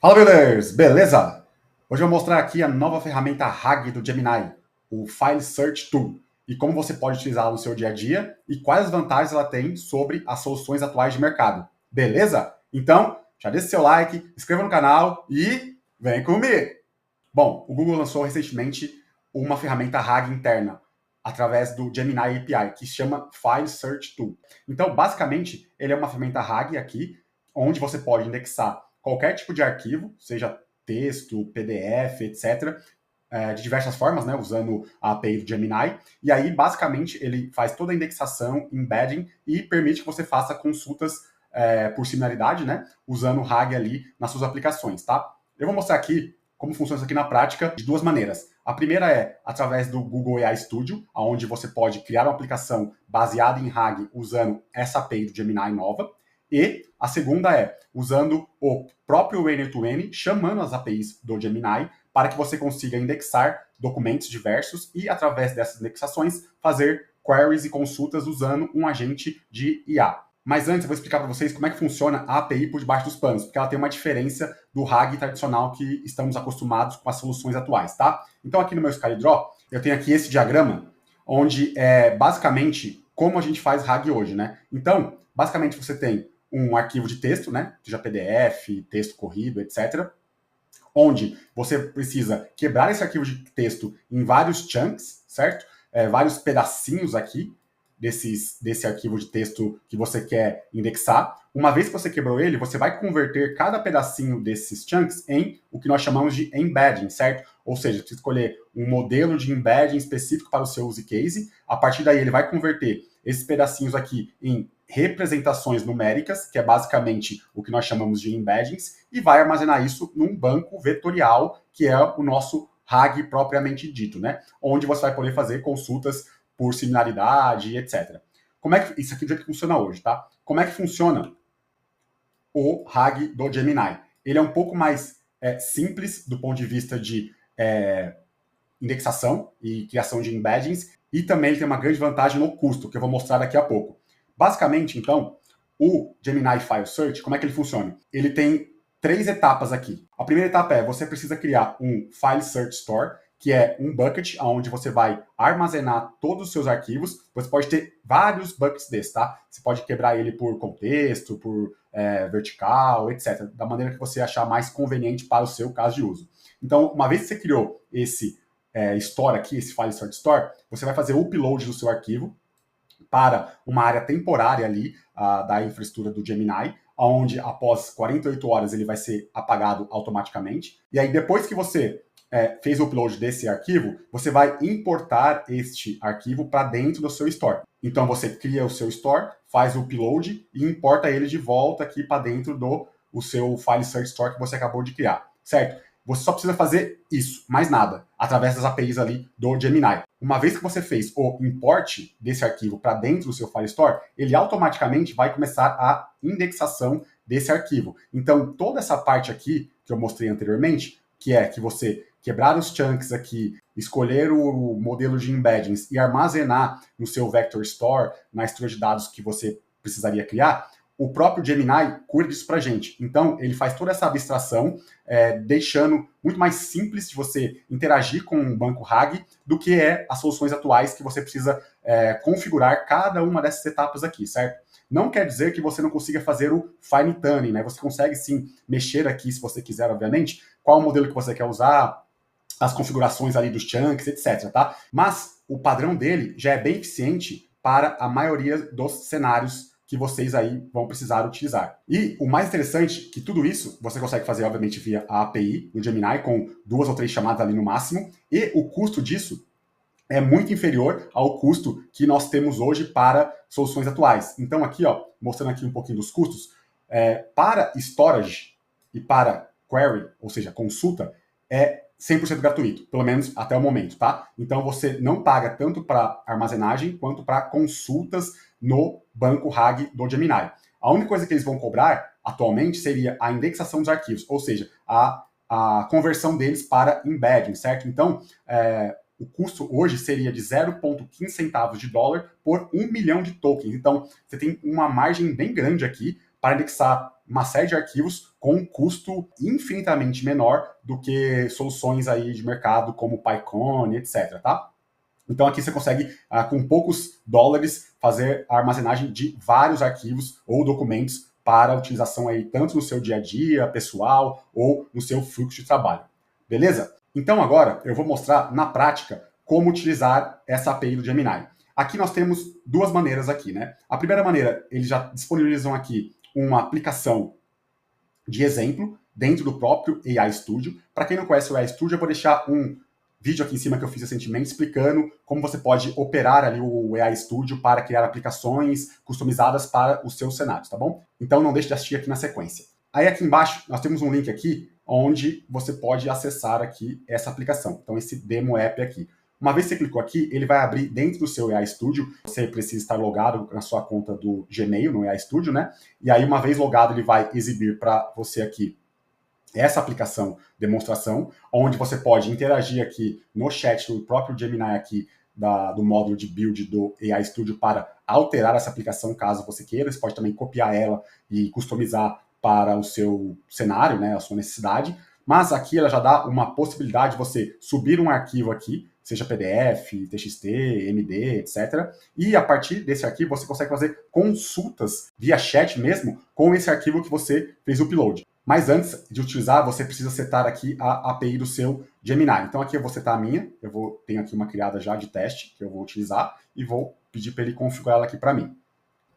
Fala, builders! Beleza? Hoje eu vou mostrar aqui a nova ferramenta RAG do Gemini, o File Search Tool, e como você pode utilizá-la no seu dia a dia e quais as vantagens ela tem sobre as soluções atuais de mercado. Beleza? Então, já deixa seu like, se inscreva no canal e vem comigo! Bom, o Google lançou recentemente uma ferramenta RAG interna através do Gemini API, que se chama File Search Tool. Então, basicamente, ele é uma ferramenta RAG aqui, onde você pode indexar qualquer tipo de arquivo, seja texto, PDF, etc., de diversas formas, né, usando a API do Gemini. E aí, basicamente, ele faz toda a indexação, embedding e permite que você faça consultas por similaridade, né, usando o RAG ali nas suas aplicações, tá? Eu vou mostrar aqui como funciona isso aqui na prática de duas maneiras. A primeira é através do Google AI Studio, onde você pode criar uma aplicação baseada em RAG usando essa API do Gemini nova. E a segunda é usando o próprio N2N, chamando as APIs do Gemini, para que você consiga indexar documentos diversos e, através dessas indexações, fazer queries e consultas usando um agente de IA. Mas antes eu vou explicar para vocês como é que funciona a API por debaixo dos panos, porque ela tem uma diferença do RAG tradicional que estamos acostumados com as soluções atuais, tá? Então aqui no meu SkyDraw, eu tenho aqui esse diagrama, onde é basicamente como a gente faz RAG hoje, né? Então, basicamente você tem um arquivo de texto, né? Seja PDF, texto corrido, etc., onde você precisa quebrar esse arquivo de texto em vários chunks, certo? Vários pedacinhos aqui desse arquivo de texto que você quer indexar. Uma vez que você quebrou ele, você vai converter cada pedacinho desses chunks em o que nós chamamos de embedding, certo? Ou seja, você escolher um modelo de embedding específico para o seu use case. A partir daí, ele vai converter esses pedacinhos aqui em representações numéricas, que é basicamente o que nós chamamos de embeddings, e vai armazenar isso num banco vetorial, que é o nosso RAG propriamente dito, né? Onde você vai poder fazer consultas por similaridade, etc. Como é que isso aqui do jeito que funciona hoje, tá? Como é que funciona o RAG do Gemini? Ele é um pouco mais simples do ponto de vista de indexação e criação de embeddings, e também ele tem uma grande vantagem no custo, que eu vou mostrar daqui a pouco. Basicamente, então, o Gemini File Search, como é que ele funciona? Ele tem três etapas aqui. A primeira etapa é você precisa criar um File Search Store, que é um bucket onde você vai armazenar todos os seus arquivos. Você pode ter vários buckets desses, tá? Você pode quebrar ele por contexto, por vertical, etc. Da maneira que você achar mais conveniente para o seu caso de uso. Então, uma vez que você criou esse Store aqui, esse File Search Store, você vai fazer o upload do seu arquivo para uma área temporária ali da infraestrutura do Gemini, onde após 48 horas ele vai ser apagado automaticamente. E aí, depois que você fez o upload desse arquivo, você vai importar este arquivo para dentro do seu store. Então você cria o seu store, faz o upload e importa ele de volta aqui para dentro do seu File Search Store que você acabou de criar, certo? Você só precisa fazer isso, mais nada, através das APIs ali do Gemini. Uma vez que você fez o import desse arquivo para dentro do seu File Store, ele automaticamente vai começar a indexação desse arquivo. Então, toda essa parte aqui que eu mostrei anteriormente, que é que você quebrar os chunks aqui, escolher o modelo de embeddings e armazenar no seu Vector Store, na estrutura de dados que você precisaria criar, o próprio Gemini cuida disso para a gente. Então, ele faz toda essa abstração, deixando muito mais simples de você interagir com um banco RAG do que as soluções atuais que você precisa configurar cada uma dessas etapas aqui, certo? Não quer dizer que você não consiga fazer o fine tuning, né? Você consegue sim mexer aqui, se você quiser, obviamente, qual o modelo que você quer usar, as configurações ali dos chunks, etc, tá? Mas o padrão dele já é bem eficiente para a maioria dos cenários que vocês aí vão precisar utilizar. E o mais interessante é que tudo isso você consegue fazer, obviamente, via a API do Gemini, com 2 ou 3 chamadas ali no máximo, e o custo disso é muito inferior ao custo que nós temos hoje para soluções atuais. Então aqui, ó, mostrando aqui um pouquinho dos custos, para storage e para query, ou seja, consulta, é 100% gratuito, pelo menos até o momento, tá? Então você não paga tanto para armazenagem quanto para consultas no banco RAG do Gemini. A única coisa que eles vão cobrar atualmente seria a indexação dos arquivos, ou seja, a conversão deles para embedding, certo? Então, o custo hoje seria de 0,15 centavos de dólar por 1 milhão de tokens. Então, você tem uma margem bem grande aqui para indexar uma série de arquivos com um custo infinitamente menor do que soluções aí de mercado como Python, etc, tá? Então aqui você consegue, com poucos dólares, fazer a armazenagem de vários arquivos ou documentos para utilização aí tanto no seu dia a dia, pessoal, ou no seu fluxo de trabalho. Beleza? Então agora eu vou mostrar na prática como utilizar essa API do Gemini. Aqui nós temos duas maneiras aqui, né? A primeira maneira, eles já disponibilizam aqui uma aplicação de exemplo dentro do próprio AI Studio. Para quem não conhece o AI Studio, eu vou deixar um vídeo aqui em cima que eu fiz recentemente explicando como você pode operar ali o AI Studio para criar aplicações customizadas para os seus cenários, tá bom? Então não deixe de assistir aqui na sequência. Aí aqui embaixo nós temos um link aqui onde você pode acessar aqui essa aplicação. Então esse demo app aqui. Uma vez que você clicou aqui, ele vai abrir dentro do seu AI Studio. Você precisa estar logado na sua conta do Gmail, no AI Studio, né? E aí, uma vez logado, ele vai exibir para você aqui essa aplicação demonstração, onde você pode interagir aqui no chat do próprio Gemini aqui, do módulo de build do AI Studio para alterar essa aplicação, caso você queira. Você pode também copiar ela e customizar para o seu cenário, né, a sua necessidade. Mas aqui ela já dá uma possibilidade de você subir um arquivo aqui, seja PDF, TXT, MD, etc. E a partir desse arquivo você consegue fazer consultas via chat mesmo com esse arquivo que você fez o upload. Mas antes de utilizar, você precisa setar aqui a API do seu Gemini. Então aqui eu vou setar a minha, tenho aqui uma criada já de teste que eu vou utilizar e vou pedir para ele configurar ela aqui para mim.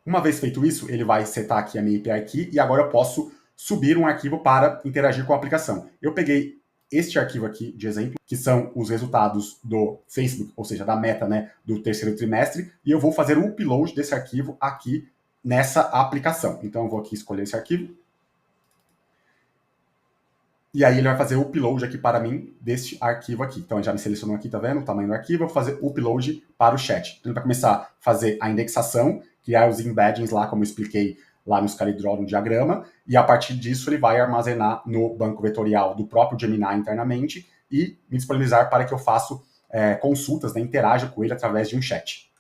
Uma vez feito isso, ele vai setar aqui a minha API aqui e agora eu posso subir um arquivo para interagir com a aplicação. Eu peguei este arquivo aqui de exemplo, que são os resultados do Facebook, ou seja, da meta, né, do terceiro trimestre, e eu vou fazer o upload desse arquivo aqui nessa aplicação. Então eu vou aqui escolher esse arquivo. E aí ele vai fazer o upload aqui para mim deste arquivo aqui. Então ele já me selecionou aqui, tá vendo? O tamanho do arquivo. Eu vou fazer o upload para o chat. Então ele vai começar a fazer a indexação, criar os embeddings lá, como eu expliquei lá no ScaleDraw, no diagrama. E a partir disso ele vai armazenar no banco vetorial do próprio Gemini internamente e me disponibilizar para que eu faça consultas, né, interaja com ele através de um chat.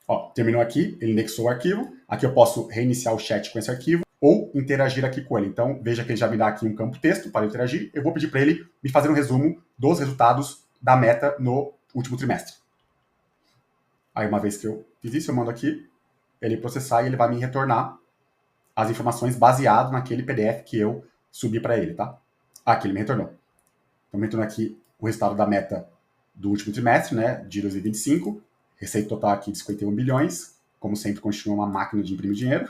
Ó, terminou aqui, ele indexou o arquivo. Aqui eu posso reiniciar o chat com esse arquivo ou interagir aqui com ele. Então, veja que ele já me dá aqui um campo texto para eu interagir. Eu vou pedir para ele me fazer um resumo dos resultados da meta no último trimestre. Aí, uma vez que eu fiz isso, eu mando aqui, ele processar e ele vai me retornar as informações baseado naquele PDF que eu subi para ele, tá? Aqui, ele me retornou. Então, me retornou aqui o resultado da meta do último trimestre, né, de 2025. Receita total aqui de 51 bilhões. Como sempre, continua uma máquina de imprimir dinheiro.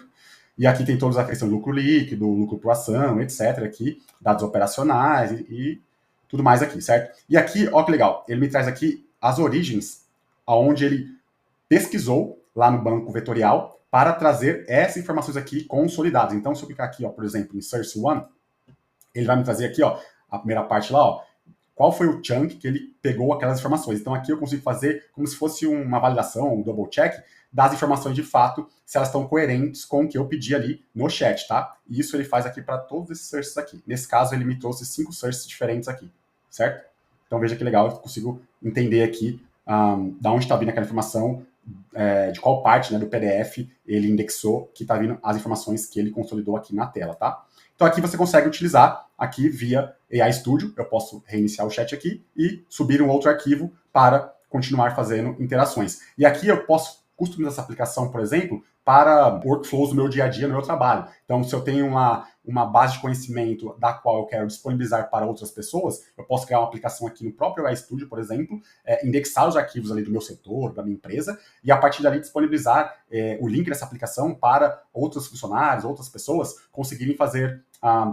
E aqui tem toda a questão do lucro líquido, lucro por ação, etc. Aqui, dados operacionais e tudo mais aqui, certo? E aqui, ó que legal, ele me traz aqui as origens aonde ele pesquisou lá no banco vetorial para trazer essas informações aqui consolidadas. Então, se eu clicar aqui, ó, por exemplo, em Source One, ele vai me trazer aqui, ó, a primeira parte lá, ó, qual foi o chunk que ele pegou aquelas informações. Então aqui eu consigo fazer como se fosse uma validação, um double check, das informações de fato, se elas estão coerentes com o que eu pedi ali no chat, tá? E isso ele faz aqui para todos esses searches aqui. Nesse caso, ele me trouxe 5 searches diferentes aqui, certo? Então veja que legal, eu consigo entender aqui da onde está vindo aquela informação, de qual parte, né, do PDF ele indexou, que está vindo as informações que ele consolidou aqui na tela, tá? Então aqui você consegue utilizar aqui via AI Studio, eu posso reiniciar o chat aqui e subir um outro arquivo para continuar fazendo interações. E aqui eu posso customizar essa aplicação, por exemplo, para workflows do meu dia a dia, no meu trabalho. Então, se eu tenho uma base de conhecimento da qual eu quero disponibilizar para outras pessoas, eu posso criar uma aplicação aqui no próprio AI Studio, por exemplo, indexar os arquivos ali do meu setor, da minha empresa, e a partir dali disponibilizar o link dessa aplicação para outros funcionários, outras pessoas conseguirem fazer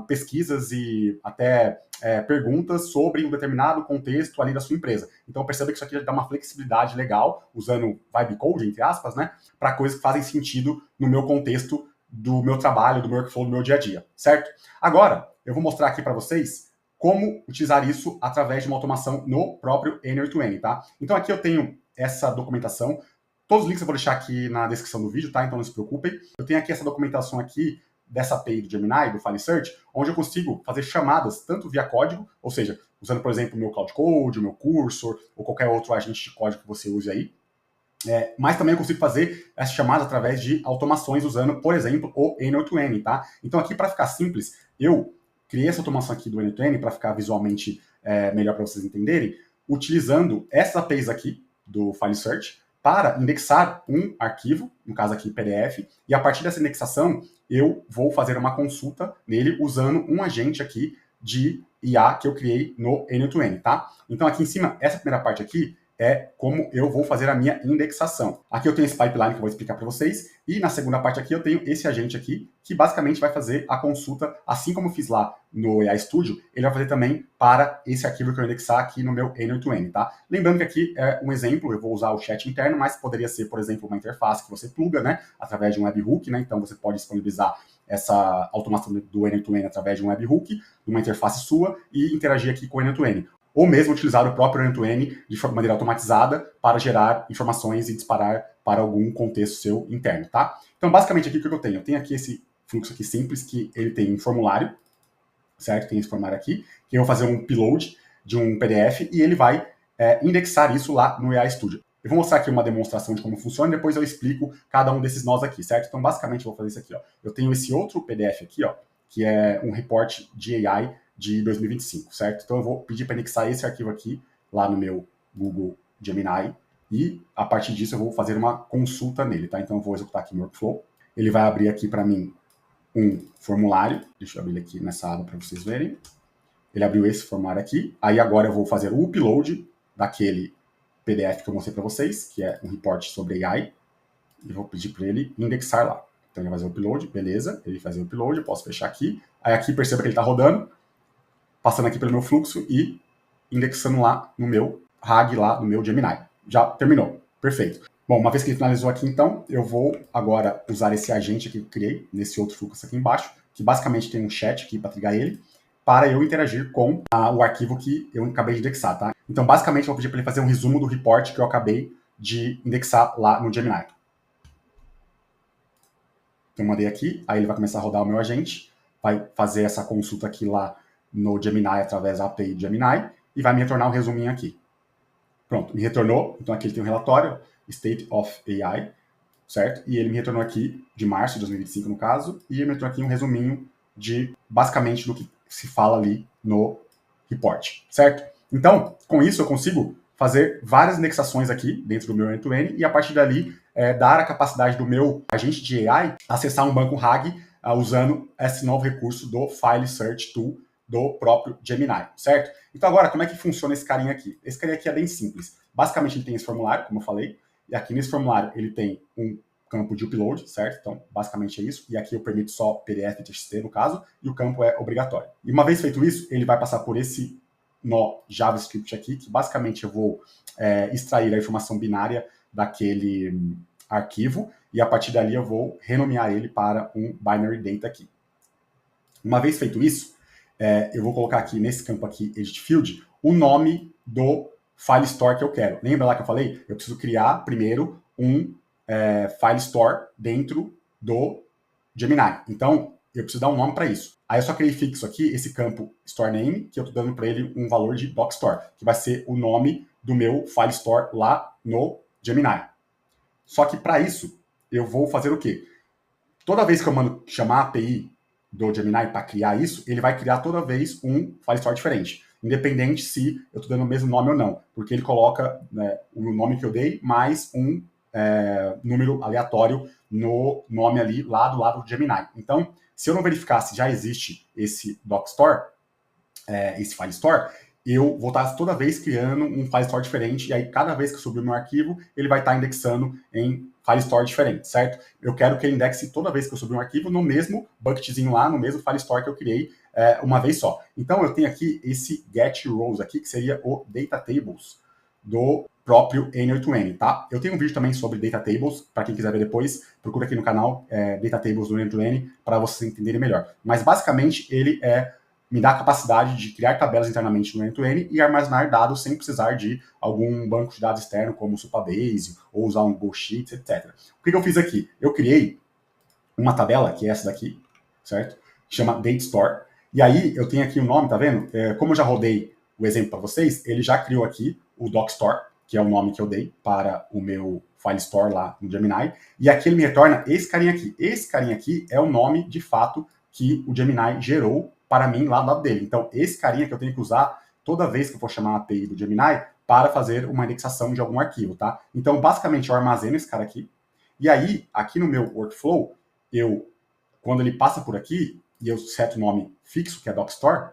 pesquisas e até perguntas sobre um determinado contexto ali da sua empresa. Então perceba que isso aqui dá uma flexibilidade legal, usando vibe code, entre aspas, né, para coisas que fazem sentido no meu contexto do meu trabalho, do meu workflow, do meu dia a dia, certo? Agora, eu vou mostrar aqui para vocês como utilizar isso através de uma automação no próprio N8N, tá? Então aqui eu tenho essa documentação, todos os links eu vou deixar aqui na descrição do vídeo, tá? Então não se preocupem. Eu tenho aqui essa documentação aqui dessa API do Gemini, do File Search, onde eu consigo fazer chamadas tanto via código, ou seja, usando, por exemplo, o meu Cloud Code, o meu Cursor, ou qualquer outro agente de código que você use aí, Mas também eu consigo fazer essa chamada através de automações usando, por exemplo, o N8N, tá? Então aqui, para ficar simples, eu criei essa automação aqui do N8N para ficar visualmente melhor para vocês entenderem, utilizando essas APIs aqui do File Search para indexar um arquivo, no caso aqui PDF, e a partir dessa indexação eu vou fazer uma consulta nele usando um agente aqui de IA que eu criei no N8N, tá? Então aqui em cima, essa primeira parte aqui é como eu vou fazer a minha indexação. Aqui eu tenho esse pipeline que eu vou explicar para vocês, e na segunda parte aqui eu tenho esse agente aqui, que basicamente vai fazer a consulta, assim como eu fiz lá no AI Studio, ele vai fazer também para esse arquivo que eu indexar aqui no meu N8N, tá? Lembrando que aqui é um exemplo, eu vou usar o chat interno, mas poderia ser, por exemplo, uma interface que você pluga, né, através de um webhook, né, então você pode disponibilizar essa automação do N8N através de um webhook, de uma interface sua, e interagir aqui com o N8N. Ou mesmo utilizar o próprio N8N de maneira automatizada para gerar informações e disparar para algum contexto seu interno, tá? Então, basicamente, aqui o que eu tenho? Eu tenho aqui esse fluxo aqui simples, que ele tem um formulário, certo? Tem esse formulário aqui, que eu vou fazer um upload de um PDF e ele vai indexar isso lá no AI Studio. Eu vou mostrar aqui uma demonstração de como funciona e depois eu explico cada um desses nós aqui, certo? Então, basicamente, eu vou fazer isso aqui, ó. Eu tenho esse outro PDF aqui, ó, que é um report de AI de 2025, certo? Então eu vou pedir para indexar esse arquivo aqui lá no meu Google Gemini e a partir disso eu vou fazer uma consulta nele, tá? Então eu vou executar aqui meu workflow. Ele vai abrir aqui para mim um formulário. Deixa eu abrir aqui nessa aba para vocês verem. Ele abriu esse formulário aqui. Aí agora eu vou fazer o upload daquele PDF que eu mostrei para vocês, que é um report sobre AI. E vou pedir para ele indexar lá. Então ele vai fazer o upload, beleza. Ele vai fazer o upload, eu posso fechar aqui. Aí aqui perceba que ele está rodando, passando aqui pelo meu fluxo e indexando lá no meu RAG, lá no meu Gemini. Já terminou. Perfeito. Bom, uma vez que ele finalizou aqui, então, eu vou agora usar esse agente aqui que eu criei, nesse outro fluxo aqui embaixo, que basicamente tem um chat aqui para trigar ele, para eu interagir com o arquivo que eu acabei de indexar, tá? Então, basicamente, eu vou pedir para ele fazer um resumo do report que eu acabei de indexar lá no Gemini. Então, eu mandei aqui, aí ele vai começar a rodar o meu agente, vai fazer essa consulta aqui lá no Gemini através da API do Gemini e vai me retornar um resuminho aqui. Pronto, me retornou. Então aqui ele tem um relatório, State of AI, certo? E ele me retornou aqui de março de 2025 no caso, e ele me retornou aqui um resuminho de basicamente do que se fala ali no report, certo? Então, com isso eu consigo fazer várias indexações aqui dentro do meu N8N e a partir dali dar a capacidade do meu agente de AI acessar um banco RAG usando esse novo recurso do File Search Tool do próprio Gemini, certo? Então agora, como é que funciona esse carinha aqui? Esse carinha aqui é bem simples. Basicamente ele tem esse formulário, como eu falei, e aqui nesse formulário ele tem um campo de upload, certo? Então, basicamente é isso. E aqui eu permito só PDF e TXT, no caso, e o campo é obrigatório. E uma vez feito isso, ele vai passar por esse nó JavaScript aqui, que basicamente eu vou extrair a informação binária daquele arquivo, e a partir dali eu vou renomear ele para um binary data aqui. Uma vez feito isso, eu vou colocar aqui nesse campo aqui, Edit Field, o nome do file store que eu quero. Lembra lá que eu falei? Eu preciso criar primeiro um file store dentro do Gemini. Então, eu preciso dar um nome para isso. Aí eu só criei fixo aqui esse campo store name, que eu estou dando para ele um valor de docstore, que vai ser o nome do meu file store lá no Gemini. Só que para isso, eu vou fazer o quê? Toda vez que eu mando chamar a API do Gemini para criar isso, ele vai criar toda vez um file store diferente, independente se eu estou dando o mesmo nome ou não, porque ele coloca o nome que eu dei mais um número aleatório no nome ali lá do lado do Gemini. Então, se eu não verificar se já existe esse docstore, esse file store, eu vou estar toda vez criando um file store diferente, e aí cada vez que eu subir o meu arquivo, ele vai estar indexando em file store diferente, certo? Eu quero que ele indexe toda vez que eu subir um arquivo no mesmo bucketzinho lá, no mesmo file store que eu criei uma vez só. Então eu tenho aqui esse get rows aqui, que seria o data tables do próprio N8N, tá? Eu tenho um vídeo também sobre data tables, para quem quiser ver depois, procura aqui no canal data tables do N8N para vocês entenderem melhor. Mas basicamente ele me dá a capacidade de criar tabelas internamente no N8N e armazenar dados sem precisar de algum banco de dados externo, como o Supabase, ou usar um Google Sheets, etc. O que eu fiz aqui? Eu criei uma tabela, que é essa daqui, certo? Que chama Date Store. E aí eu tenho aqui o nome, tá vendo? Como eu já rodei o exemplo para vocês, ele já criou aqui o Doc Store, que é o nome que eu dei para o meu file store lá no Gemini, e aqui ele me retorna esse carinha aqui. Esse carinha aqui é o nome, de fato, que o Gemini gerou para mim lá do lado dele. Então, esse carinha que eu tenho que usar toda vez que eu for chamar a API do Gemini para fazer uma indexação de algum arquivo, tá? Então, basicamente, eu armazeno esse cara aqui, e aí, aqui no meu workflow, quando ele passa por aqui, e eu seto o nome fixo, que é docstore,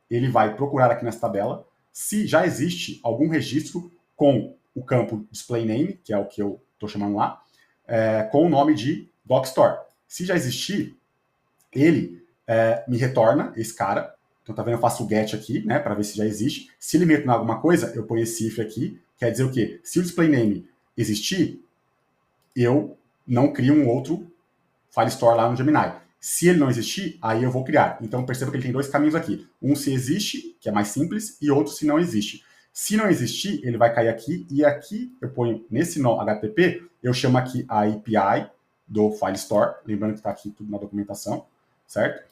ele vai procurar aqui nessa tabela se já existe algum registro com o campo display name, que é o que eu estou chamando lá, com o nome de docstore. Se já existir, ele me retorna esse cara. Então, tá vendo? Eu faço o get aqui, né, para ver se já existe. Se ele me retornar alguma coisa, eu ponho esse if aqui. Quer dizer o quê? Se o display name existir, eu não crio um outro file store lá no Gemini. Se ele não existir, aí eu vou criar. Então, perceba que ele tem dois caminhos aqui. Um se existe, que é mais simples, e outro se não existe. Se não existir, ele vai cair aqui, e aqui eu ponho nesse nó HTTP, eu chamo aqui a API do file store, lembrando que está aqui tudo na documentação, certo?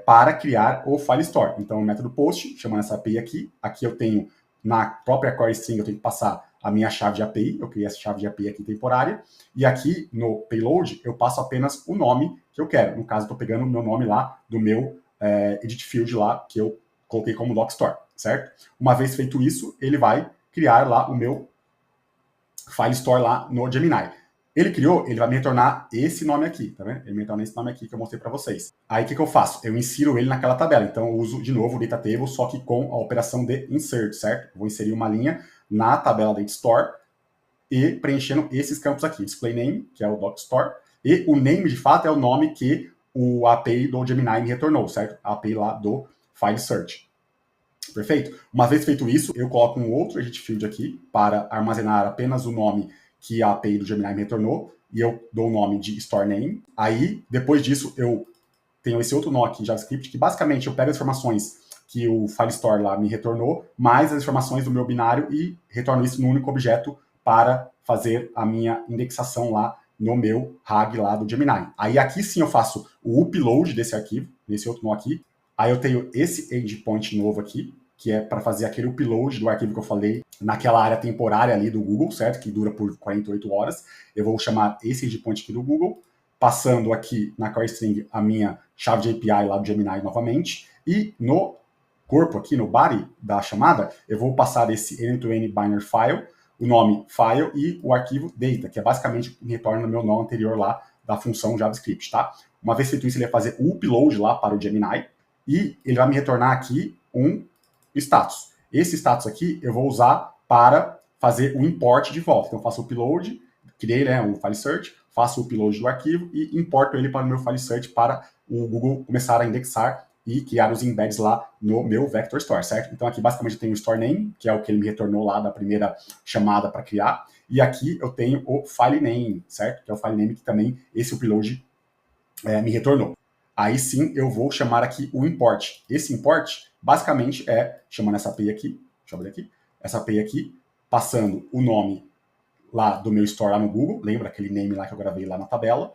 Para criar o file store. Então, o método post, chamando essa API aqui. Aqui eu tenho, na própria core string, eu tenho que passar a minha chave de API, eu criei essa chave de API aqui temporária, e aqui no payload eu passo apenas o nome que eu quero. No caso, eu estou pegando o meu nome lá do meu edit field lá, que eu coloquei como docstore, certo? Uma vez feito isso, ele vai criar lá o meu file store lá no Gemini. Ele criou, ele vai me retornar esse nome aqui, tá vendo? Ele me retorna esse nome aqui que eu mostrei para vocês. Aí o que eu faço? Eu insiro ele naquela tabela. Então eu uso de novo o data table, só que com a operação de insert, certo? Eu vou inserir uma linha na tabela da store e preenchendo esses campos aqui. Display name, que é o docstore, e o name, de fato, é o nome que a API do Gemini me retornou, certo? A API lá do file search. Perfeito? Uma vez feito isso, eu coloco um outro edit field aqui para armazenar apenas o nome que a API do Gemini me retornou, e eu dou o nome de store name. Aí, depois disso, eu tenho esse outro nó aqui em JavaScript, que basicamente eu pego as informações que o file store lá me retornou, mais as informações do meu binário e retorno isso num único objeto para fazer a minha indexação lá no meu RAG lá do Gemini. Aí aqui sim eu faço o upload desse arquivo, nesse outro nó aqui. Aí eu tenho esse endpoint novo aqui, que é para fazer aquele upload do arquivo que eu falei naquela área temporária ali do Google, certo? Que dura por 48 horas. Eu vou chamar esse endpoint aqui do Google, passando aqui na core string a minha chave de API lá do Gemini novamente, e no corpo aqui, no body da chamada, eu vou passar esse end-to-end binary file, o nome file e o arquivo data, que é basicamente o que retorna no meu nó anterior lá da função JavaScript, tá? Uma vez feito isso, ele vai fazer o upload lá para o Gemini, e ele vai me retornar aqui um status. Esse status aqui eu vou usar para fazer o import de volta. Então eu faço o upload, criei, né, o file search, faço o upload do arquivo e importo ele para o meu file search para o Google começar a indexar e criar os embeds lá no meu vector store, certo? Então aqui basicamente eu tenho o store name, que é o que ele me retornou lá da primeira chamada para criar, e aqui eu tenho o file name, certo? Que é o file name que também esse upload me retornou. Aí sim eu vou chamar aqui o import. Esse import basicamente é chamando essa API aqui, deixa eu abrir aqui, essa API aqui, passando o nome lá do meu store lá no Google, lembra aquele name lá que eu gravei lá na tabela,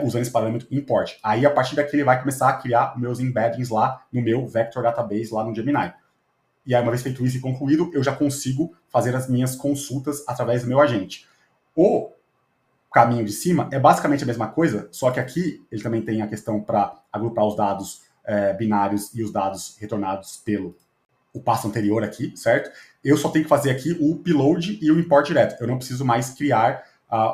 usando esse parâmetro import. Aí, a partir daqui, ele vai começar a criar meus embeddings lá no meu vector database lá no Gemini. E aí, uma vez feito isso e concluído, eu já consigo fazer as minhas consultas através do meu agente. O caminho de cima é basicamente a mesma coisa, só que aqui ele também tem a questão para agrupar os dados binários e os dados retornados pelo o passo anterior aqui, certo? Eu só tenho que fazer aqui o upload e o import direto. Eu não preciso mais criar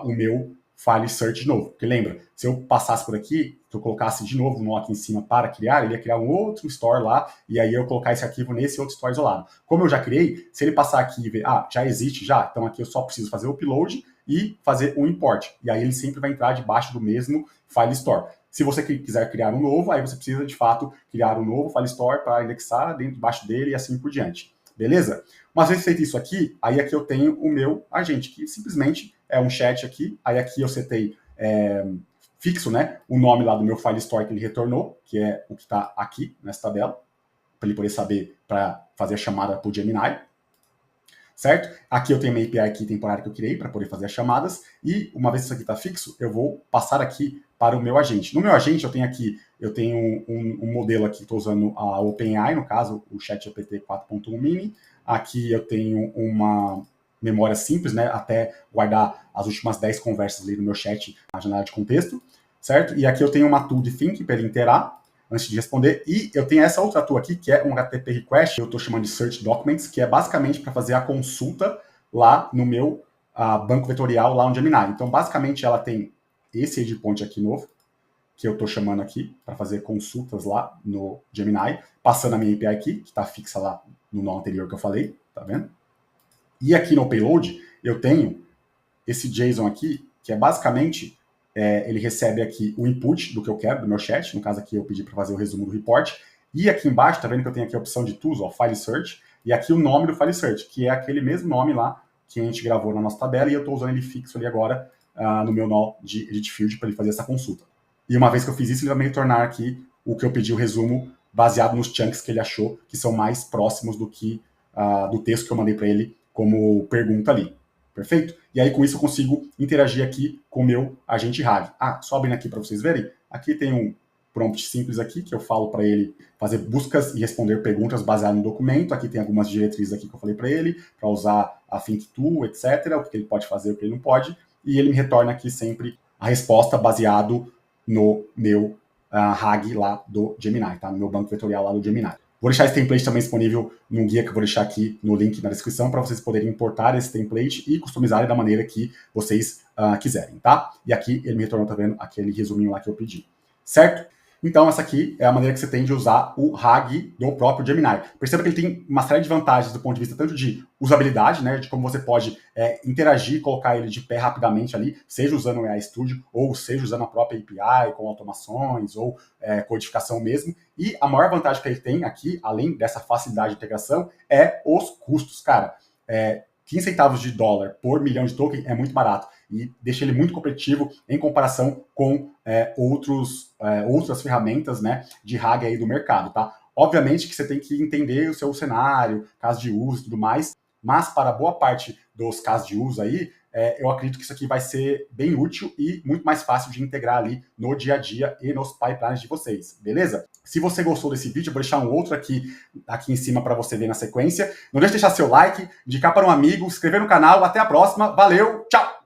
o meu file search de novo. Porque lembra, se eu passasse por aqui, se eu colocasse de novo um nó aqui em cima para criar, ele ia criar um outro store lá, e aí eu colocar esse arquivo nesse outro store isolado. Como eu já criei, se ele passar aqui e ver, já existe já, então aqui eu só preciso fazer o upload e fazer o import. E aí ele sempre vai entrar debaixo do mesmo file store. Se você quiser criar um novo, aí você precisa, de fato, criar um novo file store para indexar debaixo dele e assim por diante. Beleza? Uma vez feito isso aqui, aí aqui eu tenho o meu agente, que simplesmente é um chat aqui. Aí aqui eu setei fixo, né, o nome lá do meu file store que ele retornou, que é o que está aqui nessa tabela, para ele poder saber para fazer a chamada para o Gemini. Certo? Aqui eu tenho uma API aqui temporária que eu criei para poder fazer as chamadas, e uma vez que isso aqui está fixo, eu vou passar aqui para o meu agente. No meu agente eu tenho um modelo aqui, estou usando a OpenAI, no caso, o ChatGPT 4.1 Mini. Aqui eu tenho uma memória simples, né, até guardar as últimas 10 conversas ali no meu chat na janela de contexto, certo? E aqui eu tenho uma tool de think para ele interar antes de responder, e eu tenho essa outra tool aqui, que é um HTTP request, que eu estou chamando de search documents, que é basicamente para fazer a consulta lá no meu banco vetorial lá no Gemini. Então, basicamente, ela tem esse endpoint aqui novo, que eu estou chamando aqui para fazer consultas lá no Gemini, passando a minha API aqui, que está fixa lá no nó anterior que eu falei, tá vendo? E aqui no payload, eu tenho esse JSON aqui, que é basicamente, ele recebe aqui o input do que eu quero, do meu chat, no caso aqui eu pedi para fazer o resumo do report, e aqui embaixo, tá vendo que eu tenho aqui a opção de tools, ó, file search, e aqui o nome do file search, que é aquele mesmo nome lá que a gente gravou na nossa tabela, e eu estou usando ele fixo ali agora no meu nó de edit field para ele fazer essa consulta. E uma vez que eu fiz isso, ele vai me retornar aqui o que eu pedi, o resumo, baseado nos chunks que ele achou que são mais próximos do que do texto que eu mandei para ele como pergunta ali. Perfeito? E aí, com isso, eu consigo interagir aqui com o meu agente RAG. Só abrindo aqui para vocês verem. Aqui tem um prompt simples aqui, que eu falo para ele fazer buscas e responder perguntas baseadas no documento. Aqui tem algumas diretrizes aqui que eu falei para ele, para usar a Think Tool, etc., o que ele pode fazer, o que ele não pode. E ele me retorna aqui sempre a resposta baseado no meu RAG lá do Gemini, tá? No meu banco vetorial lá do Gemini. Vou deixar esse template também disponível num guia que eu vou deixar aqui no link na descrição para vocês poderem importar esse template e customizarem da maneira que vocês quiserem, tá? E aqui ele me retornou, tá vendo? Aquele resuminho lá que eu pedi, certo? Então, essa aqui é a maneira que você tem de usar o RAG do próprio Gemini. Perceba que ele tem uma série de vantagens do ponto de vista tanto de usabilidade, né, de como você pode interagir, colocar ele de pé rapidamente ali, seja usando o AI Studio ou seja usando a própria API com automações ou codificação mesmo. E a maior vantagem que ele tem aqui, além dessa facilidade de integração, é os custos, cara. 15 centavos de dólar por milhão de token é muito barato e deixa ele muito competitivo em comparação com outras ferramentas, né, de RAG aí do mercado, tá? Obviamente que você tem que entender o seu cenário, caso de uso e tudo mais, mas para boa parte dos casos de uso aí, eu acredito que isso aqui vai ser bem útil e muito mais fácil de integrar ali no dia a dia e nos pipelines de vocês, beleza? Se você gostou desse vídeo, eu vou deixar um outro aqui em cima para você ver na sequência. Não deixe de deixar seu like, indicar para um amigo, se inscrever no canal. Até a próxima. Valeu, tchau!